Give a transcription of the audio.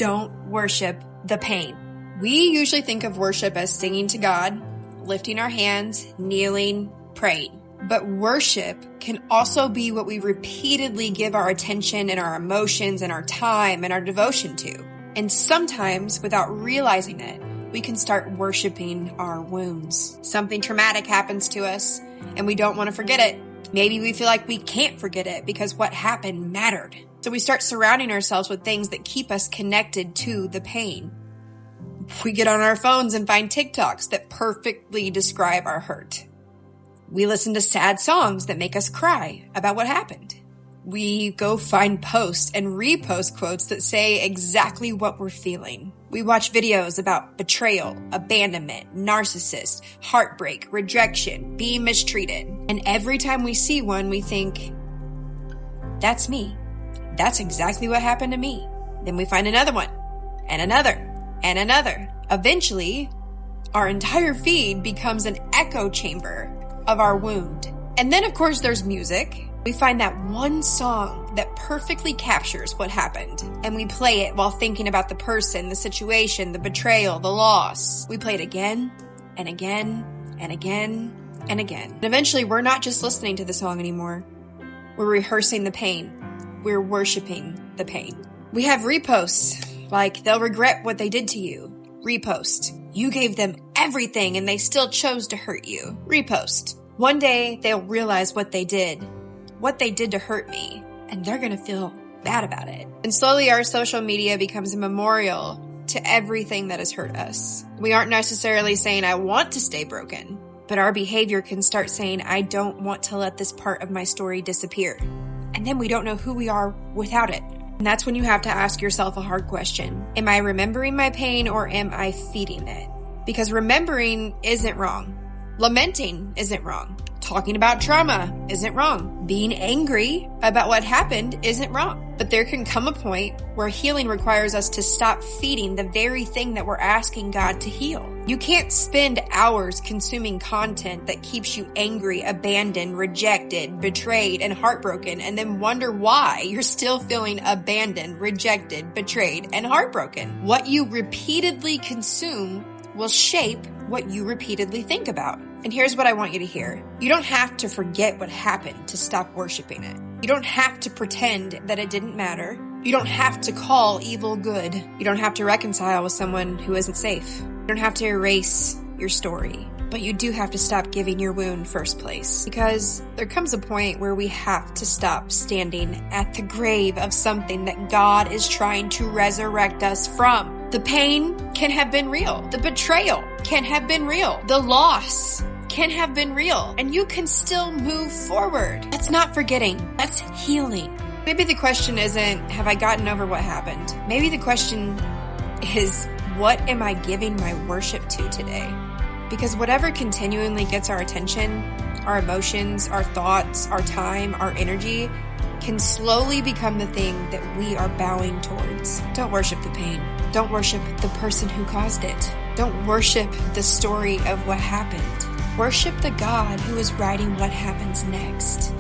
don't worship the pain. We usually think of worship as singing to God, lifting our hands, kneeling, praying. But worship can also be what we repeatedly give our attention and our emotions and our time and our devotion to. And sometimes, without realizing it, we can start worshiping our wounds. Something traumatic happens to us, and we don't want to forget it. Maybe we feel like we can't forget it because what happened mattered. So we start surrounding ourselves with things that keep us connected to the pain. We get on our phones and find TikToks that perfectly describe our hurt. We listen to sad songs that make us cry about what happened. We go find posts and repost quotes that say exactly what we're feeling. We watch videos about betrayal, abandonment, narcissist, heartbreak, rejection, being mistreated. And every time we see one, we think, that's me. That's exactly what happened to me. Then we find another one, and another, and another. Eventually, our entire feed becomes an echo chamber of our wound. And then, of course, there's music. We find that one song that perfectly captures what happened, and we play it while thinking about the person, the situation, the betrayal, the loss. We play it again and again and again and again. And eventually, we're not just listening to the song anymore. We're rehearsing the pain. We're worshiping the pain. We have reposts, like they'll regret what they did to you. Repost. You gave them everything and they still chose to hurt you. Repost. One day, they'll realize what they did to hurt me, and they're going to feel bad about it. And slowly our social media becomes a memorial to everything that has hurt us. We aren't necessarily saying, I want to stay broken, but our behavior can start saying, I don't want to let this part of my story disappear. And then we don't know who we are without it. And that's when you have to ask yourself a hard question. Am I remembering my pain or am I feeding it? Because remembering isn't wrong. Lamenting isn't wrong. Talking about trauma isn't wrong. Being angry about what happened isn't wrong. But there can come a point where healing requires us to stop feeding the very thing that we're asking God to heal. You can't spend hours consuming content that keeps you angry, abandoned, rejected, betrayed, and heartbroken, and then wonder why you're still feeling abandoned, rejected, betrayed, and heartbroken. What you repeatedly consume will shape what you repeatedly think about. And here's what I want you to hear. You don't have to forget what happened to stop worshiping it. You don't have to pretend that it didn't matter. You don't have to call evil good. You don't have to reconcile with someone who isn't safe. You don't have to erase your story. But you do have to stop giving your wound first place. Because there comes a point where we have to stop standing at the grave of something that God is trying to resurrect us from. The pain can have been real. The betrayal can have been real. The loss can have been real. And you can still move forward. That's not forgetting. That's healing. Maybe the question isn't, have I gotten over what happened? Maybe the question is, what am I giving my worship to today? Because whatever continually gets our attention, our emotions, our thoughts, our time, our energy, can slowly become the thing that we are bowing towards. Don't worship the pain. Don't worship the person who caused it. Don't worship the story of what happened. Worship the God who is writing what happens next.